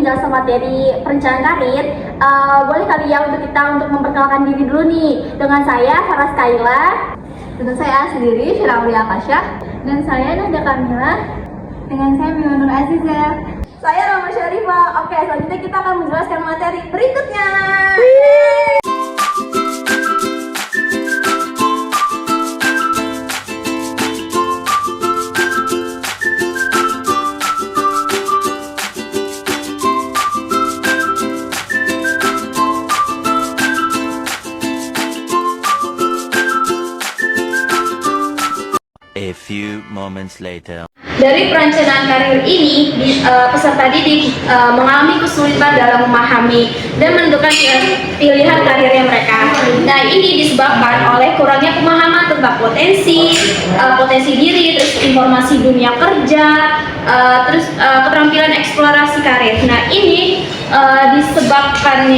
penjelasan materi perencanaan karir, boleh kali ya untuk memperkenalkan diri dulu nih. Dengan saya Farah Kaila. Dengan saya sendiri Syirahuli Akasha. Dan saya Nada Kamila. Dengan saya Mimunur Aziza. Saya Rama Syarifah. Oke, selanjutnya kita akan menjelaskan materi berikutnya. A few moments later. Dari perencanaan karir ini, peserta didik mengalami kesulitan dalam memahami dan menentukan pilihan karirnya mereka. Nah, ini disebabkan oleh kurangnya pemahaman tentang potensi diri, terus informasi dunia kerja, terus keterampilan eksplorasi karir. Nah, ini disebabkan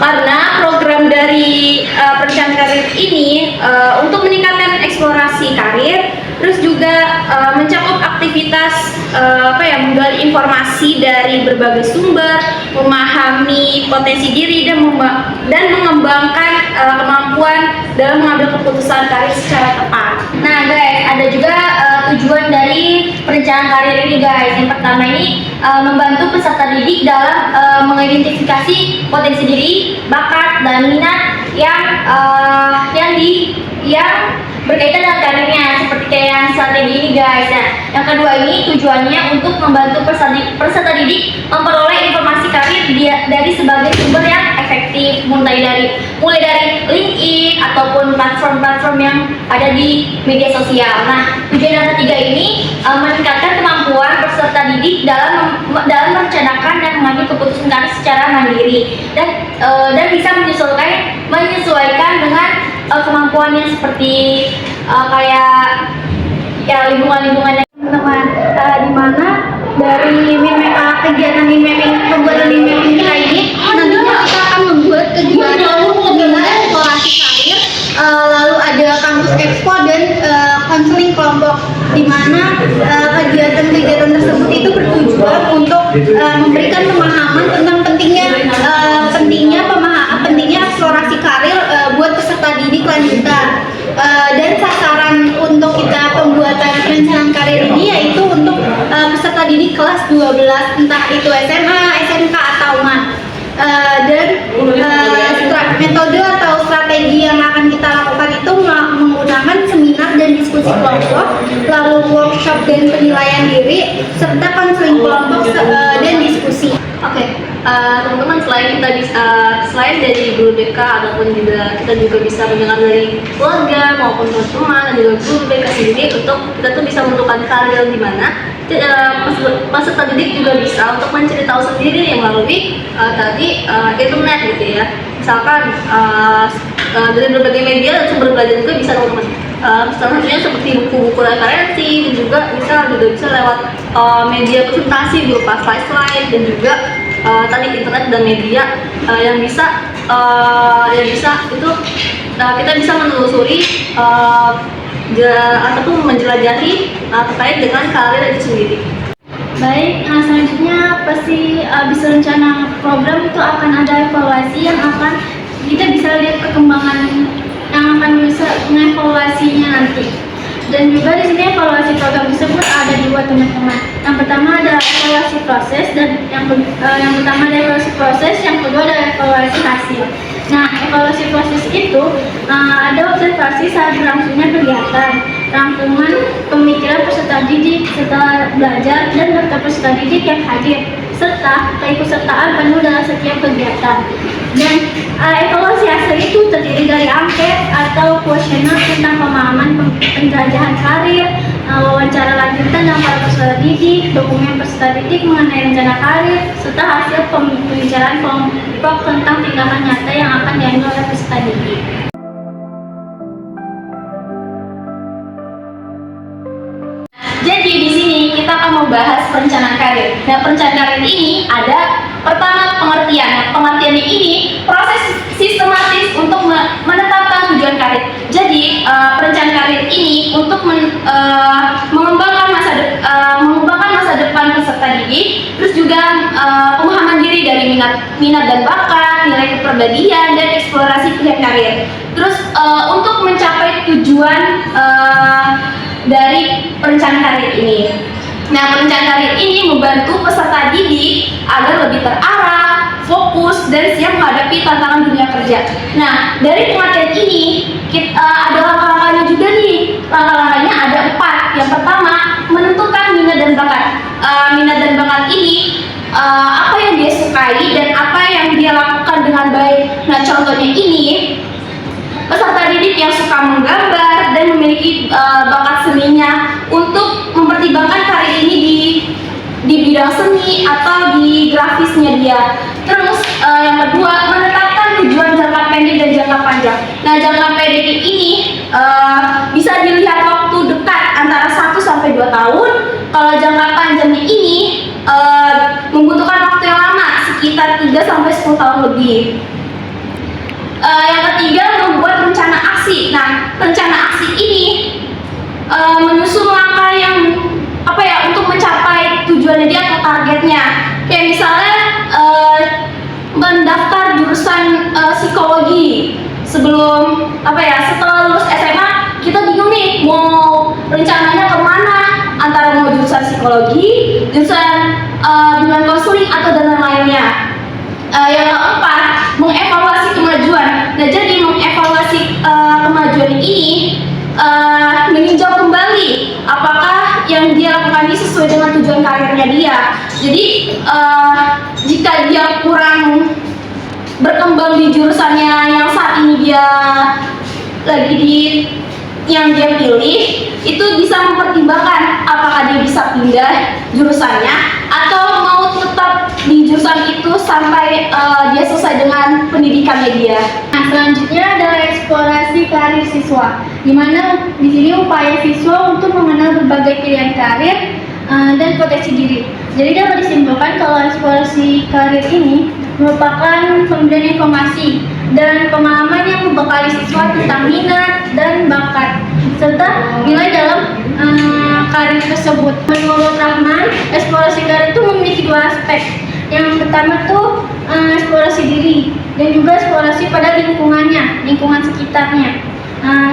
karena program dari perencanaan karir ini untuk meningkatkan eksplorasi karir, terus juga mencakup aktivitas menggali informasi dari berbagai sumber, memahami potensi diri dan mengembangkan kemampuan dalam mengambil keputusan karir secara tepat. Nah guys, ada juga tujuan dari perencanaan karir ini guys. Yang pertama ini membantu peserta didik dalam mengidentifikasi potensi diri, bakat dan minat yang berkaitan dengan karirnya, seperti kayak yang strategi ini guys. Nah, yang kedua ini tujuannya untuk membantu peserta didik memperoleh informasi karir dari sebagai sumber yang efektif, mulai dari LinkedIn ataupun platform-platform yang ada di media sosial. Nah, tujuan yang ketiga ini meningkatkan kemampuan peserta didik dalam merencanakan dan mengambil keputusan karir secara mandiri dan bisa menyesuaikan dengan kemampuannya, seperti kayak ya lingkungan Teman-teman, di mana dari kegiatan pembuatan mind mapping kita ini nantinya kita akan membuat kegiatan seminar eksplorasi karir, lalu ada kampus expo dan konseling kelompok, di mana kegiatan-kegiatan tersebut itu bertujuan untuk memberikan pemahaman tentang pentingnya eksplorasi karir buat peserta didik lanjutan. Dan sasaran untuk kita pembuatan perencanaan karir ini yaitu untuk peserta didik kelas 12, entah itu SMA, SMK atau MAN. Dan metode atau strategi yang akan kita lakukan itu menggunakan seminar dan diskusi kelompok, lalu workshop dan penilaian diri, serta konseling kelompok dan diskusi. Oke, teman-teman, selain dari guru BK ataupun juga kita juga bisa mendengar dari keluarga maupun teman-teman dan juga guru BK sendiri, untuk kita tuh bisa menentukan karir di mana. Peserta didik juga bisa untuk mencari tahu sendiri yang melalui internet gitu ya. Misalkan dari berbagai media dan sumber belajar juga bisa teman-teman. Salah satunya seperti buku-buku referensi, dan juga bisa lewat media presentasi berupa slide dan juga internet dan media yang bisa itu kita bisa menelusuri ataupun menjelajahi terkait dengan karir itu sendiri. Baik, selanjutnya pasti bisa rencana program itu akan ada evaluasi yang akan kita bisa lihat perkembangan yang akan bisa mengevaluasinya nanti. Dan juga di sini evaluasi program tersebut ada dua, teman-teman. Yang pertama ada evaluasi proses, dan yang pertama ada evaluasi proses, yang kedua ada evaluasi hasil. Nah, evaluasi proses itu ada observasi saat berlangsungnya kegiatan, rangkuman pemikiran peserta didik setelah belajar, dan daftar peserta didik yang hadir, serta keikutsertaan penuh dalam setiap kegiatan. Dan evaluasi hasil itu terdiri dari angket atau kuesioner tentang pemahaman penjelajahan karir, wawancara lanjutan dengan para peserta didik, dokumen peserta didik mengenai rencana karir, serta hasil pembicaraan kelompok tentang tindakan nyata yang akan diambil oleh peserta didik. Jadi di sini kita akan membahas perencanaan karir. Nah, perencanaan karir ini ada pertama pengertian. Nah, pengertiannya ini proses sistematis untuk menetapkan tujuan karir. Jadi perencanaan karir ini untuk mengembangkan masa depan peserta didik pemahaman diri dari minat dan bakat, nilai kepribadian, dan eksplorasi pilihan karir. Terus untuk mencapai tujuan dari perencanaan karir ini. Nah, perencanaan karir ini membantu peserta didik agar lebih terarah, fokus, dan siap menghadapi tantangan dunia kerja. Nah, dari pengertian ini ada langkah-langkahnya juga nih. Langkah-langkahnya ada 4. Yang pertama, menentukan minat dan bakat. Minat dan bakat ini apa yang dia sukai dan apa yang dia lakukan dengan baik. Nah, contohnya ini, peserta didik yang suka menggambar dan memiliki bakat seninya untuk mempertimbangkan karir ini di bidang seni atau di grafisnya dia. Terus yang kedua, menetapkan tujuan jangka pendek dan jangka panjang. Nah, jangka pendek ini bisa dilihat waktu dekat antara 1 sampai 2 tahun. Kalau jangka panjangnya ini membutuhkan waktu yang lama, sekitar 3 sampai 10 tahun lebih. Yang ketiga, membuat rencana aksi. Nah, rencana aksi ini menyusun langkah yang untuk mencapai tujuannya dia atau targetnya. Kayak misalnya mendaftar jurusan psikologi. Setelah lulus SMA kita bingung nih mau rencananya kemana, antara mau jurusan psikologi, jurusan bimbingan konseling atau dan lainnya. Yang keempat, mengevaluasi kemajuan. Nah, jadi mengevaluasi kemajuan ini meninjau kembali apakah yang dia lakukan ini sesuai dengan tujuan karirnya dia. Jadi jika dia kurang berkembang di jurusannya yang saat ini dia yang dia pilih, itu bisa mempertimbangkan apakah dia bisa pindah jurusannya atau mau tetap di jurusan itu sampai dia selesai dengan pendidikannya dia. Nah, selanjutnya adalah eksplorasi karir siswa, di mana di sini upaya siswa untuk mengenal berbagai pilihan karir dan potensi diri. Jadi dapat disimpulkan kalau eksplorasi karir ini merupakan pemberian informasi dan pemahaman yang membekali siswa tentang minat dan bakat serta nilai dalam karir tersebut. Menurut Rahman, eksplorasi karir itu memiliki 2 aspek. Yang pertama tuh eksplorasi diri dan juga eksplorasi pada lingkungan sekitarnya.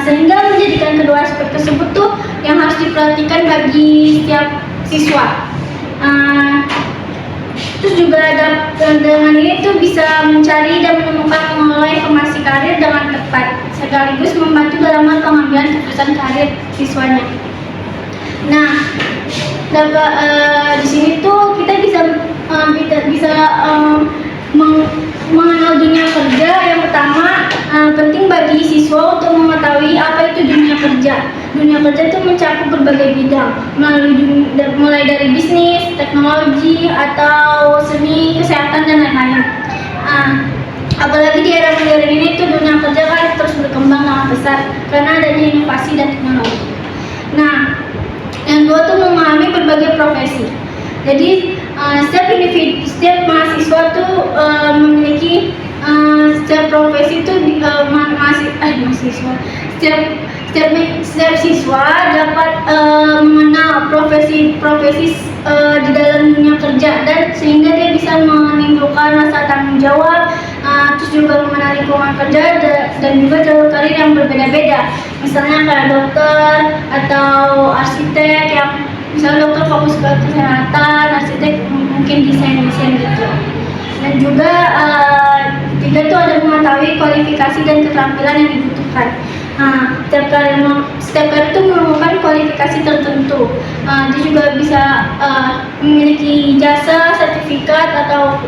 Sehingga menjadikan kedua aspek tersebut tuh yang harus diperhatikan bagi setiap siswa. Terus juga dengan ini tuh bisa mencari dan menemukan mengelola informasi karir dengan tepat, sekaligus membantu dalam pengambilan keputusan karir siswanya. Nah, di sini tuh kita bisa mengenal dunia kerja. Yang pertama, penting bagi siswa untuk mengetahui apa itu dunia kerja. Dunia kerja itu mencakup berbagai bidang, mulai dari bisnis, teknologi, atau seni, kesehatan, dan lain-lain. Apalagi di era modern ini tuh dunia kerja kan terus berkembang sangat besar karena adanya inovasi dan teknologi. Nah, yang kedua tuh memahami berbagai profesi. Jadi setiap mahasiswa tuh memiliki setiap profesi itu setiap siswa dapat mengenal profesi di dalam dunia kerja, dan sehingga dia bisa menimbulkan rasa tanggung jawab, terus juga mengenal lingkungan kerja dan juga jalur karir yang berbeda-beda. Misalnya kayak dokter atau arsitek, yang misalnya dokter fokus ke kesehatan, arsitek mungkin desain gitu. Dan juga ketiga itu ada mengetahui kualifikasi dan keterampilan yang dibutuhkan. Setiap karir itu memerlukan kualifikasi tertentu. Dia juga bisa memiliki jasa, sertifikat, atau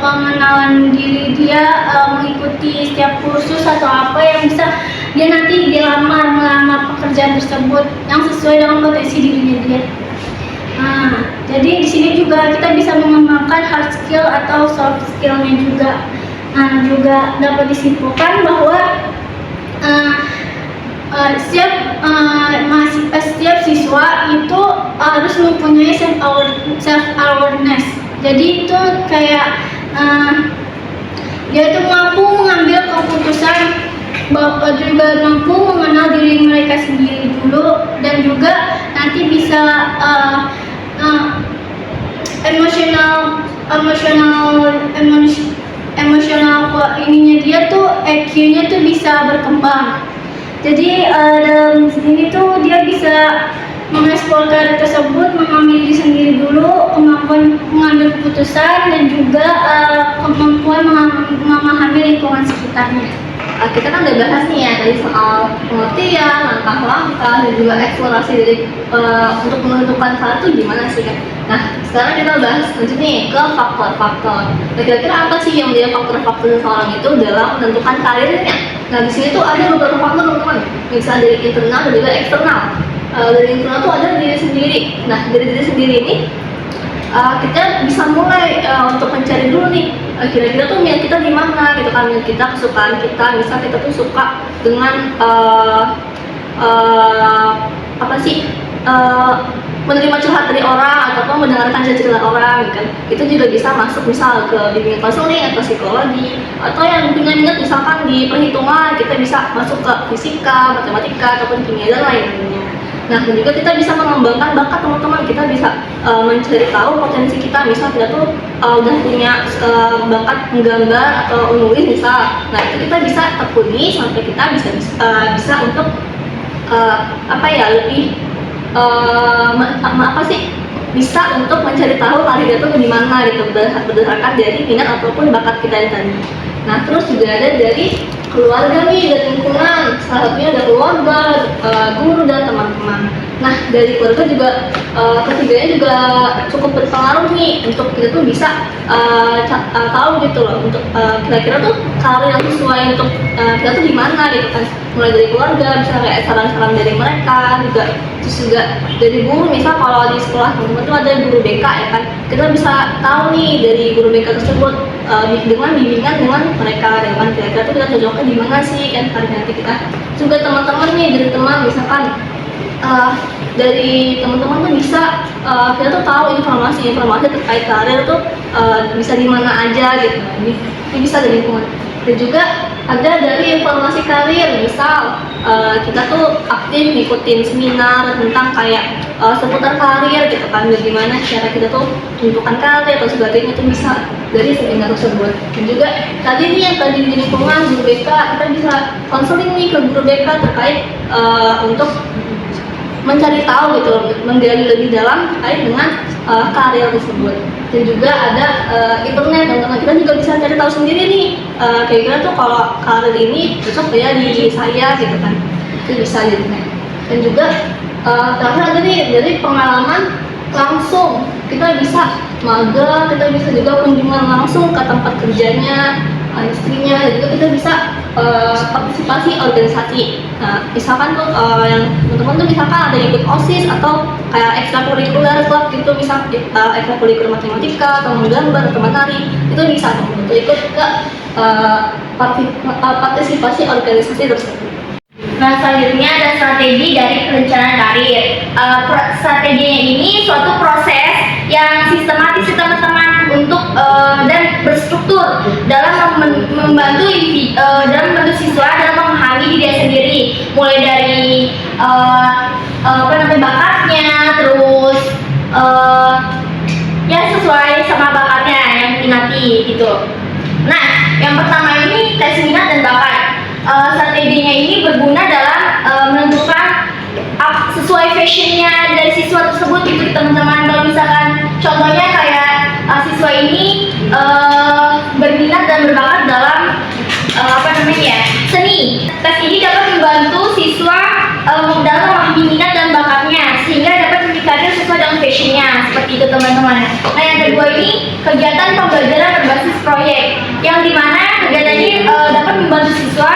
pengenalan diri dia, mengikuti setiap kursus atau apa yang bisa dia nanti melamar pekerjaan tersebut yang sesuai dengan potensi dirinya dia. Jadi di sini juga kita bisa mengembangkan hard skill atau soft skillnya juga. Juga dapat disimpulkan bahwa setiap siswa itu harus mempunyai self awareness. Jadi itu kayak dia itu mampu mengambil keputusan, juga mampu mengenal diri mereka sendiri dulu, dan juga nanti bisa skill-nya tuh bisa berkembang. Jadi dalam sini tuh dia bisa mengeksplor karir tersebut, mengambil diri sendiri dulu, kemampuan mengambil keputusan, dan juga kemampuan memahami lingkungan sekitarnya. Kita kan udah bahas nih ya tadi soal pengertian, langkah-langkah, dan juga eksplorasi dari untuk menentukan karir itu gimana sih kan. Nah, sekarang kita bahas lanjut nih ke faktor-faktor. Nah, kira-kira apa sih yang menjadi faktor-faktor seseorang itu dalam menentukan karirnya? Nah, di sini tuh ada beberapa faktor teman-teman, misalnya dari internal dan juga eksternal. Dari internal tuh ada diri sendiri. Nah, dari diri sendiri ini kita bisa mulai untuk mencari dulu nih kira-kira tuh minat kita di mana gitu kan, minat kita, kesukaan kita. Misal kita tuh suka dengan apa sih menerima curhat dari orang ataupun mendengarkan cerita orang gitu kan, itu juga bisa masuk misal ke bimbingan konseling atau psikologi, atau yang punya minat misalkan di perhitungan kita bisa masuk ke fisika, matematika ataupun kimia dan lainnya. Nah, dan juga kita bisa mengembangkan bakat teman-teman, kita bisa mencari tahu potensi kita. Misal kita tuh udah punya bakat menggambar atau menulis misal, nah itu kita bisa tekuni sampai kita bisa untuk lebih apa sih, bisa untuk mencari tahu karir itu di mana gitu, berdasarkan dari minat ataupun bakat kita yang tadi. Nah, terus juga ada dari keluarga nih dan lingkungan, salah satunya ada keluarga, guru dan teman-teman. Nah, dari keluarga juga ketiganya juga cukup berpengaruh nih untuk kita tuh bisa tahu gitu loh, untuk kira-kira tuh karir yang sesuai untuk kita tuh di mana gitu kan. Mulai dari keluarga, bisa kayak saran-saran dari mereka juga, terus juga dari guru. Misal kalau di sekolah teman-teman tuh ada guru BK ya kan, kita bisa tahu nih dari guru BK tersebut dengan bimbingan dengan mereka, dengan kira-kira tuh kita cocoknya di mana sih kan karir nanti kita. Juga teman-teman nih, dari teman misalkan dari teman-teman tuh bisa kita tuh tahu informasi terkait karir tuh bisa di mana aja gitu. Ini bisa dari lingkungan. Dan juga ada dari informasi karir, misal kita tuh aktif ngikutin seminar tentang kayak seputar karir gitu kan, bagaimana cara kita tuh menentukan karir atau sebagainya, itu bisa dari seminar tersebut. Dan juga tadi nih yang tadi di lingkungan guru BK, kita bisa konseling nih ke guru BK terkait untuk mencari tahu gitu, menggali lebih dalam terkait dengan karir tersebut. Dan juga ada internet, teman-teman, kita juga bisa cari tahu sendiri nih kira-kira tuh kalau karir ini cocok ya di saya gitu kan, itu bisa di internet. Dan juga terakhir ada nih dari pengalaman langsung, kita bisa magang, kita bisa juga kunjungan langsung ke tempat kerjanya istrinya, dan juga kita bisa partisipasi organisasi. Nah, misalkan tuh yang teman-teman tuh misalkan ada ikut OSIS atau kayak ekstrakurikuler klub gitu, misal ekstrakurikuler matematika atau menggambar atau menari, itu bisa teman-teman tuh ikut ke partisipasi organisasi tersebut. Nah, selanjutnya ada strategi dari perencanaan karir. Strateginya ini suatu proses yang sistematis teman-teman untuk dan berstruktur dalam membantu siswa dalam memahami diri sendiri, mulai dari bakatnya, terus ya sesuai sama bakatnya yang diminati gitu. Nah, yang pertama ini tes minat dan bakat. Strateginya ini berguna dalam menentukan sesuai fashionnya dari siswa tersebut gitu teman-teman. Kalau misalkan contohnya kayak siswa ini berminat dan berbakat dalam seni. Tes ini dapat membantu siswa dalam memahami minat dan bakatnya sehingga dapat memilih karir sesuai dengan fashionnya, seperti itu teman-teman. Nah, yang kedua ini kegiatan pembelajaran berbasis proyek, yang dimana kegiatan ini dapat membantu siswa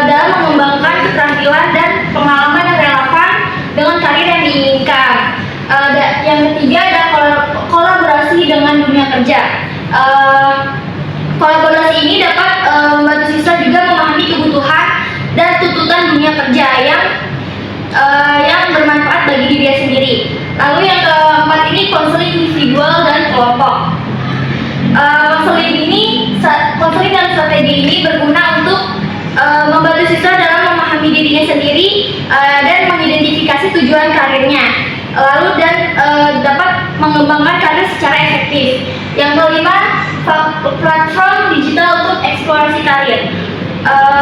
dalam mengembangkan keterampilan dan pengalaman yang relevan dengan karir yang diinginkan. Yang ketiga ada kolaborasi dengan dunia kerja. Kolaborasi ini dapat membantu siswa juga memahami kebutuhan dan tuntutan dunia kerja yang bermanfaat bagi diri sendiri. Lalu yang keempat ini konseling individual dan kelompok. Konseling dan strategi ini berguna untuk membantu siswa dalam memahami dirinya sendiri dan mengidentifikasi tujuan karirnya, lalu dan dapat mengembangkan karir secara efektif. Yang kelima, platform digital untuk eksplorasi karir.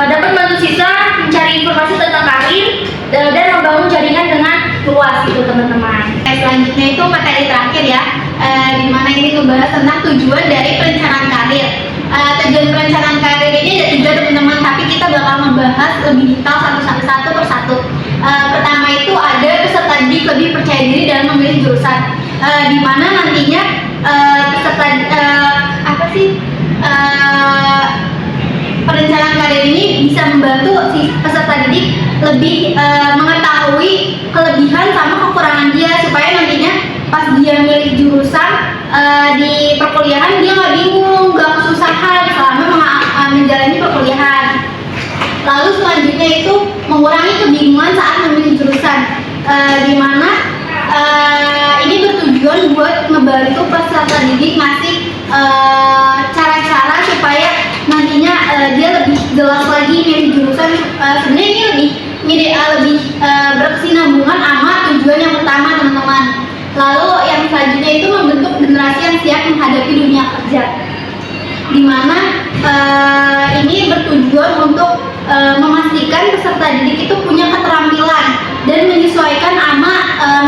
dapat membantu siswa mencari informasi tentang karir dan membangun jaringan dengan luas itu teman-teman. Selanjutnya itu materi terakhir ya, di mana ini ngebahas tentang tujuan dari perencanaan karir. Tujuan perencanaan karir ini ada 3 teman-teman, tapi kita bakal membahas lebih detail satu persatu. Pertama itu ada peserta didik lebih percaya diri dalam memilih jurusan, di mana nantinya perencanaan karir ini bisa membantu si peserta didik lebih mengetahui kelebihan sama kekurangan dia, supaya nantinya pas dia milih jurusan di perkuliahan dia nggak bingung, nggak kesusahan selama menjalani perkuliahan. Lalu selanjutnya itu mengurangi kebingungan saat memilih jurusan, di mana ini bertujuan buat ngebantu peserta didik ngasih cara-cara supaya nantinya dia lebih jelas lagi milih jurusan. Sebenarnya ini lebih berkesinambungan sama tujuan yang utama teman-teman. Lalu yang selanjutnya itu membentuk generasi yang siap menghadapi dunia kerja, di mana ini bertujuan untuk memastikan peserta didik itu punya keterampilan dan menyesuaikan sama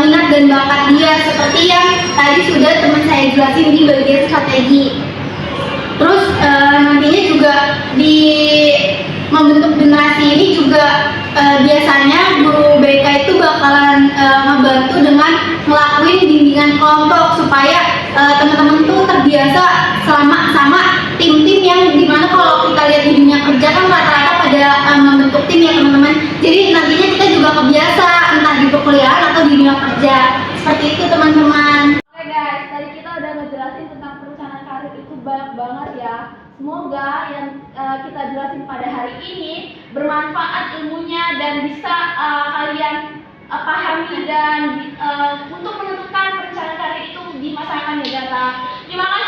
minat dan bakat dia, seperti yang tadi sudah teman saya jelasin di bagian strategi. Terus nantinya juga di membentuk generasi ini juga biasanya guru BK itu bakalan membantu dengan ngelakuin bimbingan kelompok, supaya teman-teman tuh terbiasa sama tim-tim yang dimana kalau kita lihat di dunia kerja kan rata-rata pada membentuk tim ya teman-teman. Jadi nantinya kita juga kebiasa entah di perkuliahan atau di dunia kerja. Seperti itu teman-teman. Oke guys, tadi kita udah ngejelasin tentang perencanaan karir itu banyak banget ya. Semoga yang kita jelasin pada hari ini bermanfaat ilmunya dan bisa kalian pahami dan untuk menentukan perencanaan karir itu di masa akan datang. Terima kasih.